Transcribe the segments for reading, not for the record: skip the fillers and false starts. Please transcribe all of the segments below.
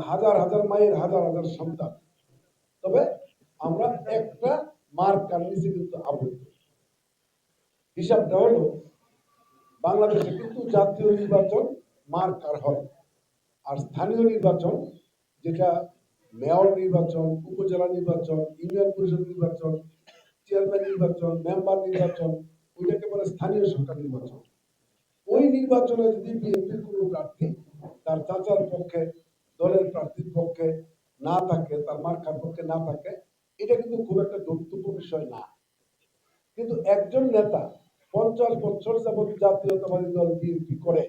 হাজার হাজার মায়ের হাজার হাজার সন্তান, তবে আমরা একটা মার্কার নিচে কিন্তু আবদ্ধ। হিসাবটা হলো বাংলাদেশে কিন্তু জাতীয় নির্বাচন মার্কার হয়, আর স্থানীয় নির্বাচন যেটা মেয়র নির্বাচন, উপজেলা নির্বাচন, ইউনিয়ন পরিষদ নির্বাচন, চেয়ারম্যান নির্বাচন, মেম্বার নির্বাচন, ওইটাকে বলে স্থানীয় সরকার নির্বাচন। ওই নির্বাচনে যদি বিএনপির কোনো প্রার্থী তার চাচার পক্ষে, দলের প্রার্থীর পক্ষে না থাকে, তার মার্কার পক্ষে না থাকে, এটা কিন্তু খুব একটা গুরুত্বপূর্ণ বিষয় না। কিন্তু একজন নেতা 50 বছর যাবৎ জাতীয়তাবাদী দল বিএনপি করে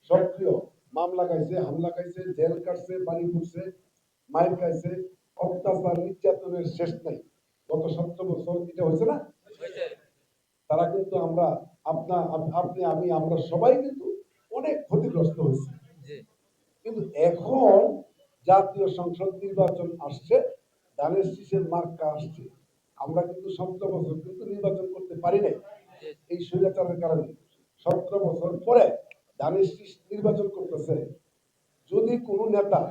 সক্রিয়, মামলা খাইছে, হামলা খাইছে, জেল কাটছে, বাড়ি ঘুরছে, মাইর খাইছে, অত্যাচার নির্যাতনের শেষ নাই। গত 17 বছর এটা হয়েছে না, তারা কিন্তু আমরা আপনি আমি আমরা সবাই কিন্তু অনেক ক্ষতিগ্রস্ত হয়েছে। কিন্তু এখন জাতীয় সংসদ নির্বাচন আসছে, ধানের শীষের মার্কা আসছে, আমরা কিন্তু 17 বছর কিন্তু নির্বাচন করতে পারি নাই এই স্বৈরাচারের কারণে। 17 বছর পরে ধানের শীষ নির্বাচন করতেছে। যদি কোনো নেতা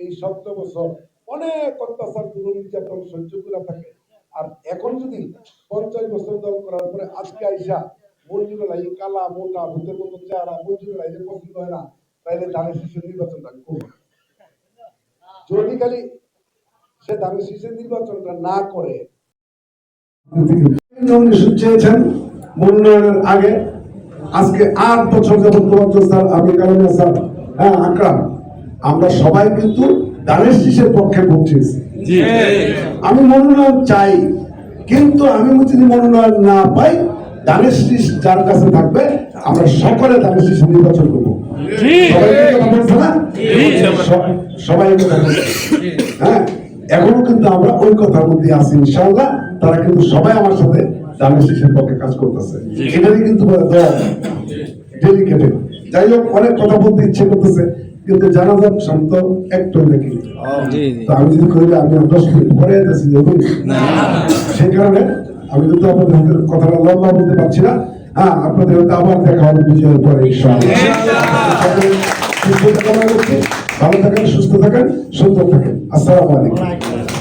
এই 17 বছর অনেক অত্যাচার, নির্যাতন সহ্য করে থাকে, আর এখন যদি 50 বছর দল করার পরে আজকে আইসা মঞ্জুরুল আই কালা মোটা ভূতের মতো চেহারা, মঞ্জুরুল আই পছন্দ হয় না, তাইলে ধানের শীষের নির্বাচনটা আমি করবো। যদি খালি সে ধানের শীষের নির্বাচনটা না করে, চেয়েছেন মনোনয়নের আগে, আজকে 8 বছর যাবত তোমার স্যার, আমি কারণে স্যার, হ্যাঁ আকরাম, আমরা সবাই কিন্তু ধানের শীষের পক্ষে ভোট চেয়েছি। আমি মনোনয়ন চাই, কিন্তু আমি যদি মনোনয়ন না পাই, ধানের শীষ যার কাছে থাকবে আমরা সকলে ধানের শীষ নির্বাচন করবো। সবাই হ্যাঁ, এখনো কিন্তু আমরা ওই কথার মধ্যে আছি ইনশাআল্লাহ। তারা কিন্তু সবাই আমার সাথে ধানের শীষের পক্ষে কাজ করতেছে, এটাই কিন্তু ডেলিকেটেড। যাই হোক, অনেক কথা বলতে ইচ্ছে করতেছে, কিন্তু জানা যাক শান্ত একটু নাকি, তো আমি যদি করি আমি 10 মিনিট পরে আসি, সেই কারণে আমি কিন্তু আপনাদের কথাটা লম্বা বলতে পারছি না। হ্যাঁ, আপনাদের হয়তো আবার দেখা হবে বিজয়ের পরে ইনশাআল্লাহ। ভালো থাকেন, সুস্থ থাকেন, সুন্দর থাকেন। আসসালামু আলাইকুম।